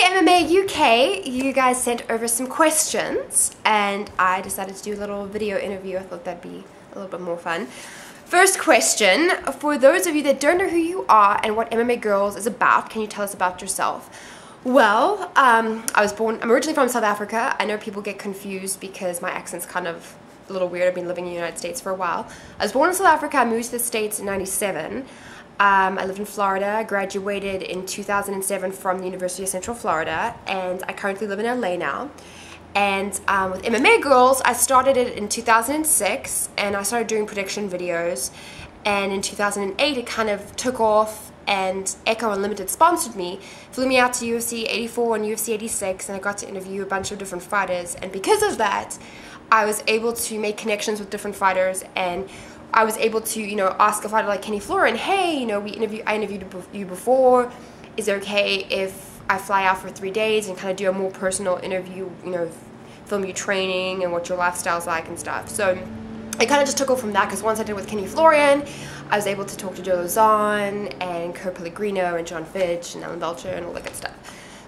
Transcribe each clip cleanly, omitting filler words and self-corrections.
Hey MMA UK, you guys sent over some questions and I decided to do a little video interview. I thought that'd be a little bit more fun. First question, for those of you that don't know who you are and what MMA Girls is about, can you tell us about yourself? Well, I'm originally from South Africa. I know people get confused because my accent's kind of a little weird. I've been living in the United States for a while. I was born in South Africa. I moved to the States in '97. I lived in Florida. I graduated in 2007 from the University of Central Florida, and I currently live in LA now. And with MMA Girls, I started it in 2006, and I started doing prediction videos. And in 2008, it kind of took off, and Echo Unlimited sponsored me, flew me out to UFC 84 and UFC 86, and I got to interview a bunch of different fighters. And because of that, I was able to make connections with different fighters, and I was able to, ask a fighter like Kenny Florian, hey, I interviewed you before. Is it okay if I fly out for 3 days and kind of do a more personal interview, film you training and what your lifestyle's like and stuff. So it kind of just took off from that, because once I did it with Kenny Florian, I was able to talk to Joe Lozon and Kurt Pellegrino and John Fitch and Alan Belcher and all that good stuff.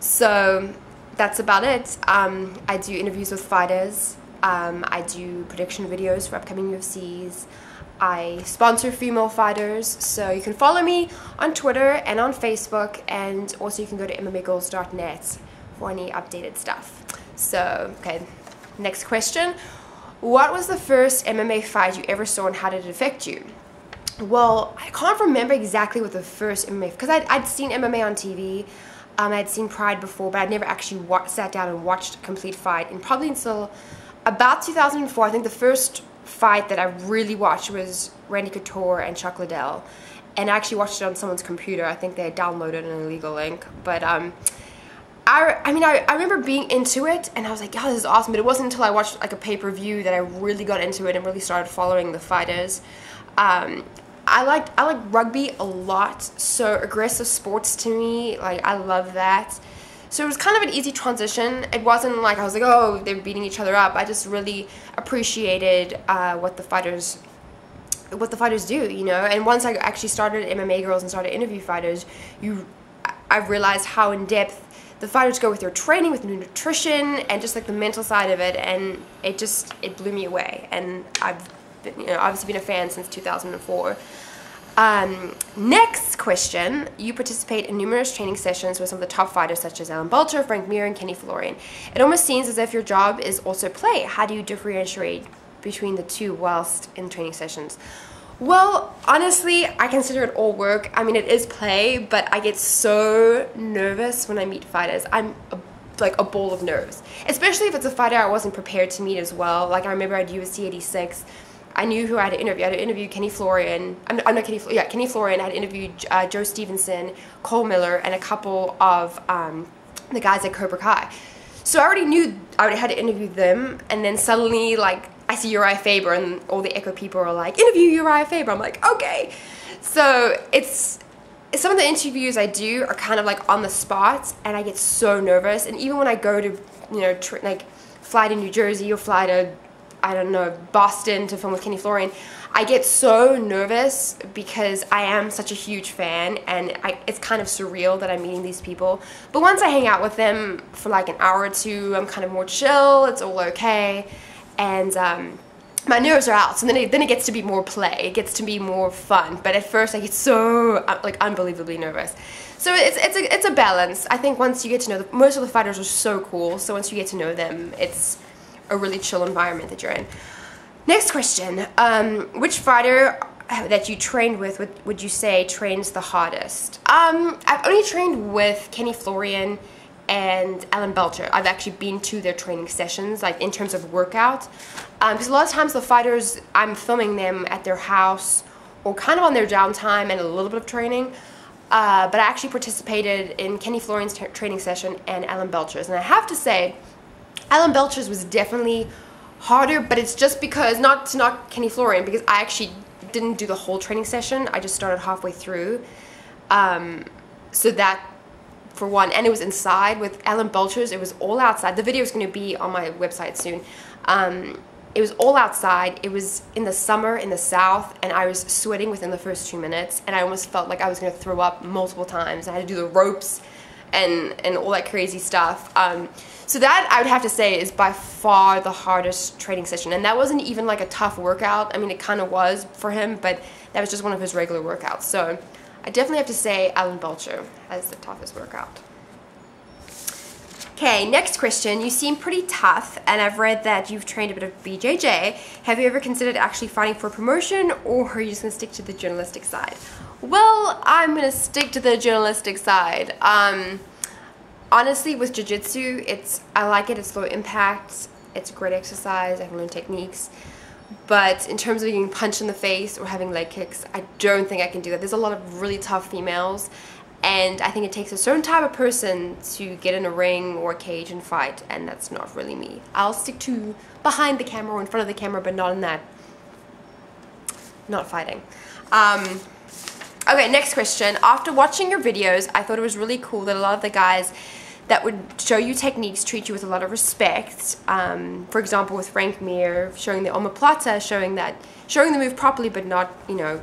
So that's about it. I do interviews with fighters. I do prediction videos for upcoming UFCs. I sponsor female fighters, so you can follow me on Twitter and on Facebook, and also you can go to mmagirls.net for any updated stuff. So, okay, next question. What was the first MMA fight you ever saw and how did it affect you? Well, I can't remember exactly what the first MMA, because I'd seen MMA on TV. I'd seen Pride before, but I'd never actually sat down and watched a complete fight, and probably until about 2004, I think the first fight that I really watched was Randy Couture and Chuck Liddell, and I actually watched it on someone's computer. I think they had downloaded an illegal link, but I remember being into it, and I was like, oh, this is awesome. But it wasn't until I watched like a pay-per-view that I really got into it and really started following the fighters. I like rugby a lot, so aggressive sports to me, like I love that. So it was kind of an easy transition. It wasn't like I was like, oh, they're beating each other up. I just really appreciated what the fighters do, And once I actually started MMA Girls and started interview fighters, I realized how in depth the fighters go with their training, with their nutrition, and just like the mental side of it, and it blew me away. And I've been, obviously been a fan since 2004. Next question. You participate in numerous training sessions with some of the top fighters such as Alan Belcher, Frank Mir, and Kenny Florian. It almost seems as if your job is also play. How do you differentiate between the two whilst in training sessions? Well, honestly, I consider it all work. I mean, it is play, but I get so nervous when I meet fighters. I'm like a ball of nerves, especially if it's a fighter I wasn't prepared to meet as well. Like I remember at UFC 86, I knew who I had to interview. I had to interview Kenny Florian. Kenny Florian. I had interviewed Joe Stevenson, Cole Miller, and a couple of the guys at Cobra Kai. So I already knew I already had to interview them, and then suddenly, like, I see Uriah Faber, and all the Echo people are like, interview Uriah Faber. I'm like, okay. So some of the interviews I do are kind of like on the spot, and I get so nervous. And even when I go to, fly to New Jersey or fly to, I don't know, Boston to film with Kenny Florian, I get so nervous because I am such a huge fan, and it's kind of surreal that I'm meeting these people. But once I hang out with them for like an hour or two, I'm kind of more chill, it's all okay, and my nerves are out, so then it gets to be more play, it gets to be more fun. But at first I get so, like, unbelievably nervous. So it's a balance. I think once you get to know most of the fighters are so cool, so once you get to know them, it's a really chill environment that you're in. Next question. Which fighter that you trained with would you say trains the hardest? I've only trained with Kenny Florian and Alan Belcher. I've actually been to their training sessions, like in terms of workout. Because a lot of times the fighters, I'm filming them at their house or kind of on their downtime and a little bit of training. But I actually participated in Kenny Florian's training session and Alan Belcher's. And I have to say, Alan Belcher's was definitely harder, but it's just because, not to knock Kenny Florian, because I actually didn't do the whole training session. I just started halfway through. So that, for one, and it was inside. With Alan Belcher's, it was all outside. The video is going to be on my website soon. It was all outside. It was in the summer in the South, and I was sweating within the first 2 minutes, and I almost felt like I was going to throw up multiple times. I had to do the ropes, and all that crazy stuff. So that, I would have to say, is by far the hardest training session. And that wasn't even like a tough workout. I mean, it kind of was for him, but that was just one of his regular workouts. So I definitely have to say Alan Belcher as the toughest workout. Okay, next question. You seem pretty tough, and I've read that you've trained a bit of BJJ. Have you ever considered actually fighting for a promotion, or are you just going to stick to the journalistic side? Well, I'm going to stick to the journalistic side. Honestly, with jiu-jitsu, I like it. It's low impact. It's a great exercise. I can learn techniques. But in terms of getting punched in the face or having leg kicks, I don't think I can do that. There's a lot of really tough females, and I think it takes a certain type of person to get in a ring or a cage and fight, and that's not really me. I'll stick to behind the camera or in front of the camera, but not in that. Not fighting. Okay, next question. After watching your videos, I thought it was really cool that a lot of the guys that would show you techniques treat you with a lot of respect. For example, with Frank Mir, showing the omoplata, showing the move properly, but not, you know,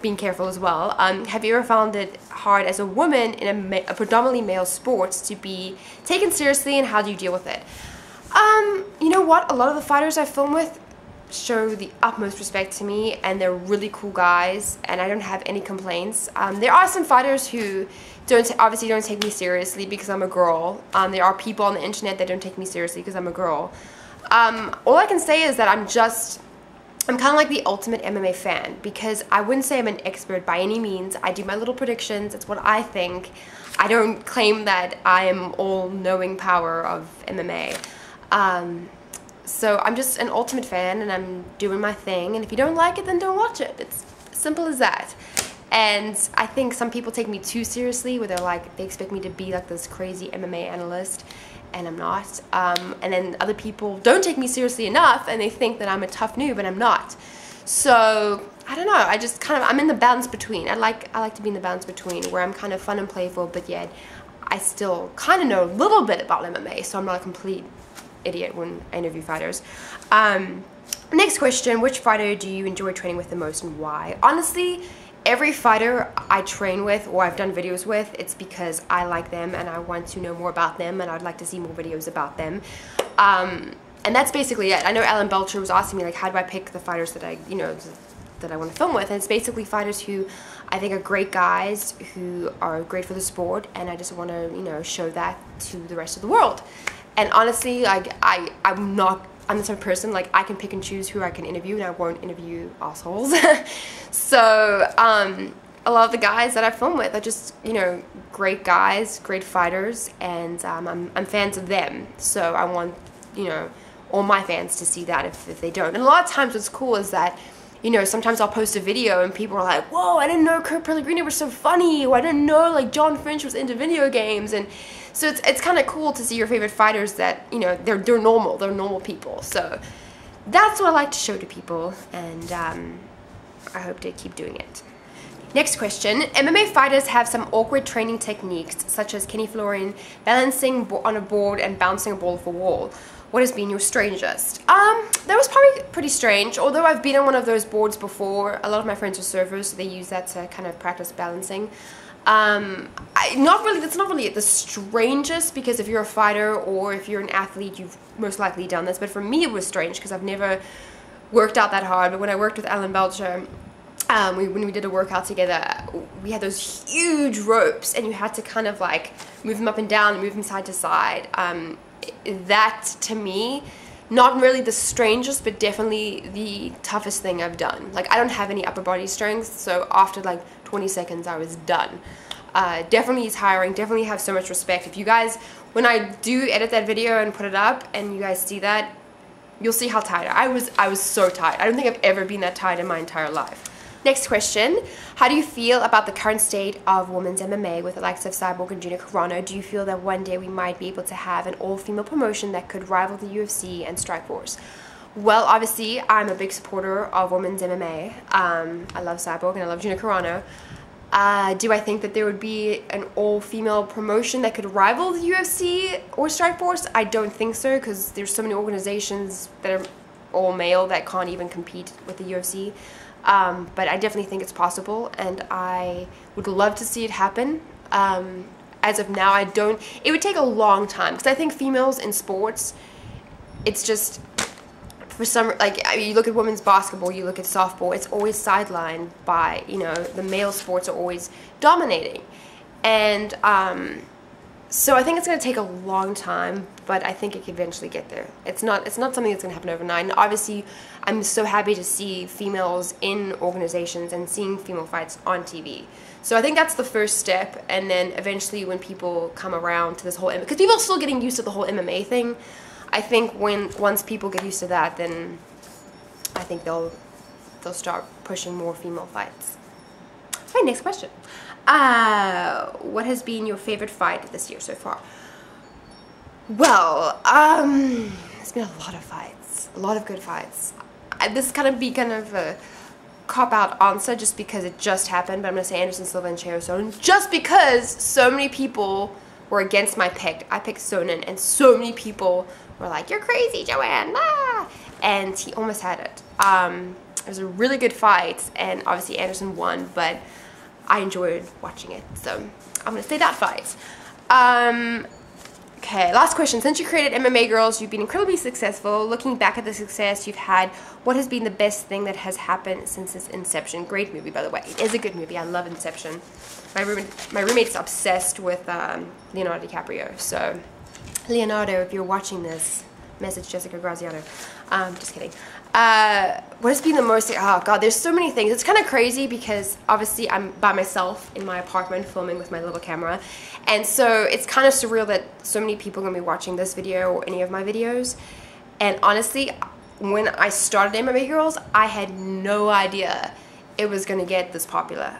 being careful as well. Have you ever found it hard as a woman in a predominantly male sport to be taken seriously, and how do you deal with it? You know what? A lot of the fighters I film with show the utmost respect to me, and they're really cool guys, and I don't have any complaints. There are some fighters who obviously don't take me seriously because I'm a girl. There are people on the internet that don't take me seriously because I'm a girl. All I can say is that I'm kind of like the ultimate MMA fan, because I wouldn't say I'm an expert by any means. I do my little predictions. It's what I think. I don't claim that I am all-knowing power of MMA. So I'm just an ultimate fan, and I'm doing my thing, and if you don't like it, then don't watch it. It's simple as that. And I think some people take me too seriously, where they expect me to be like this crazy MMA analyst, and I'm not. And then other people don't take me seriously enough, and they think that I'm a tough noob, and I'm not. So I don't know. I just I'm in the balance between. I like to be in the balance between, where I'm kind of fun and playful, but yet I still kind of know a little bit about MMA, so I'm not a complete idiot when I interview fighters. Next question. Which fighter do you enjoy training with the most, and why? Honestly, every fighter I train with or I've done videos with, it's because I like them and I want to know more about them, and I'd like to see more videos about them. And that's basically it. I know Alan Belcher was asking me, like, how do I pick the fighters that I want to film with? And it's basically fighters who I think are great guys, who are great for the sport, and I just want to, you know, show that to the rest of the world. And honestly, like, I'm the type of person, like, I can pick and choose who I can interview, and I won't interview assholes. So a lot of the guys that I film with are just, you know, great guys, great fighters, and I'm fans of them. So I want, you know, all my fans to see that if they don't. And a lot of times what's cool is that, you know, sometimes I'll post a video and people are like, whoa, I didn't know Kurt Pellegrini was so funny, or I didn't know, like, John French was into video games. And so it's kind of cool to see your favorite fighters that, you know, they're normal people. So that's what I like to show to people, and I hope to keep doing it. Next question. MMA fighters have some awkward training techniques, such as Kenny Florian balancing on a board and bouncing a ball off a wall. What has been your strangest? That was probably pretty strange, although I've been on one of those boards before. A lot of my friends are surfers, so they use that to kind of practice balancing. That's not really the strangest, because if you're a fighter or if you're an athlete, you've most likely done this. But for me, it was strange because I've never worked out that hard. But when I worked with Alan Belcher, when we did a workout together, we had those huge ropes, and you had to kind of like move them up and down and move them side to side. That, to me, not really the strangest, but definitely the toughest thing I've done. Like, I don't have any upper body strength, so after like 20 seconds I was done. Definitely is hiring, definitely have so much respect. If you guys, when I do edit that video and put it up and you guys see that, you'll see how tired I was so tired. I don't think I've ever been that tired in my entire life. Next question. How do you feel about the current state of women's MMA with the likes of Cyborg and Gina Carano? Do you feel that one day we might be able to have an all-female promotion that could rival the UFC and Strikeforce? Well, obviously, I'm a big supporter of women's MMA. I love Cyborg and I love Gina Carano. Do I think that there would be an all-female promotion that could rival the UFC or Strikeforce? I don't think so, because there's so many organizations that are all male that can't even compete with the UFC. But I definitely think it's possible, and I would love to see it happen. as of now, it would take a long time, because I think females in sports, it's just, for some, like, you look at women's basketball, you look at softball, it's always sidelined by, you know, the male sports are always dominating. And so I think it's going to take a long time, but I think it can eventually get there. It's not something that's going to happen overnight. And obviously, I'm so happy to see females in organizations and seeing female fights on TV. So I think that's the first step, and then eventually when people come around to this whole, because people are still getting used to the whole MMA thing, I think once people get used to that, then I think they'll start pushing more female fights. Okay, next question. What has been your favorite fight this year so far? Well, there's been a lot of fights, a lot of good fights. This is kind of a cop-out answer just because it just happened, but I'm going to say Anderson Silva and Chael Sonnen just because so many people were against my pick. I picked Sonnen, and so many people were like, "You're crazy, Joanne!" Ah! And he almost had it. It was a really good fight, and obviously Anderson won, but I enjoyed watching it, so I'm going to say that fight. Okay, last question. Since you created MMA Girls, you've been incredibly successful. Looking back at the success you've had, what has been the best thing that has happened since its inception? Great movie, by the way. It is a good movie. I love Inception. My roommate's obsessed with Leonardo DiCaprio. So, Leonardo, if you're watching this, message Jessica Graziano. Just kidding. What has been the most, oh god, there's so many things. It's kind of crazy because obviously I'm by myself in my apartment filming with my little camera, and so it's kind of surreal that so many people are going to be watching this video or any of my videos. And honestly, when I started MMA Girls, I had no idea it was going to get this popular.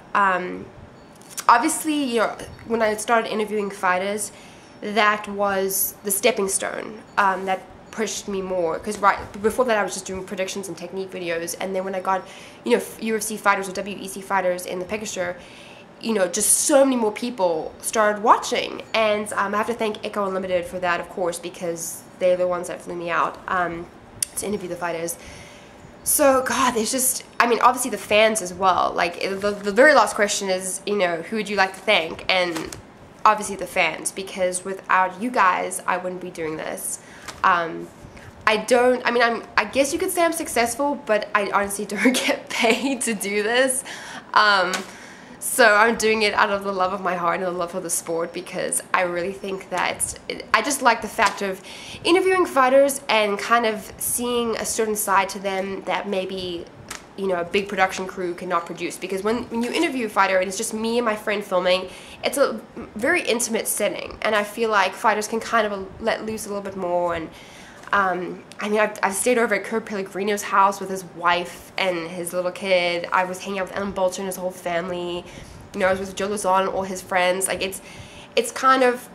Obviously, you know, when I started interviewing fighters, that was the stepping stone that pushed me more, because right before that I was just doing predictions and technique videos, and then when I got, you know, UFC fighters or WEC fighters in the picture, you know, just so many more people started watching, and I have to thank Echo Unlimited for that, of course, because they're the ones that flew me out to interview the fighters. So god, there's just, I mean, obviously the fans as well. Like the very last question is, you know, who would you like to thank? And obviously the fans, because without you guys I wouldn't be doing this. I guess you could say I'm successful, but I honestly don't get paid to do this. So I'm doing it out of the love of my heart and the love for the sport, because I really think that I just like the fact of interviewing fighters and kind of seeing a certain side to them that maybe, you know, a big production crew cannot produce. Because when you interview a fighter and it's just me and my friend filming, it's a very intimate setting, and I feel like fighters can kind of let loose a little bit more. And I mean, I've stayed over at Kurt Pellegrino's house with his wife and his little kid. I was hanging out with Alan Bolter and his whole family. You know, I was with Joe Lozon and all his friends. Like, it's kind of,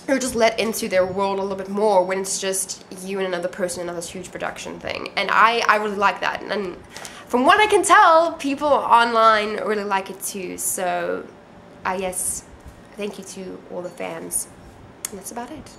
you're just let into their world a little bit more when it's just you and another person in this huge production thing. And I really like that. And from what I can tell, people online really like it too. So, yes, thank you to all the fans. And that's about it.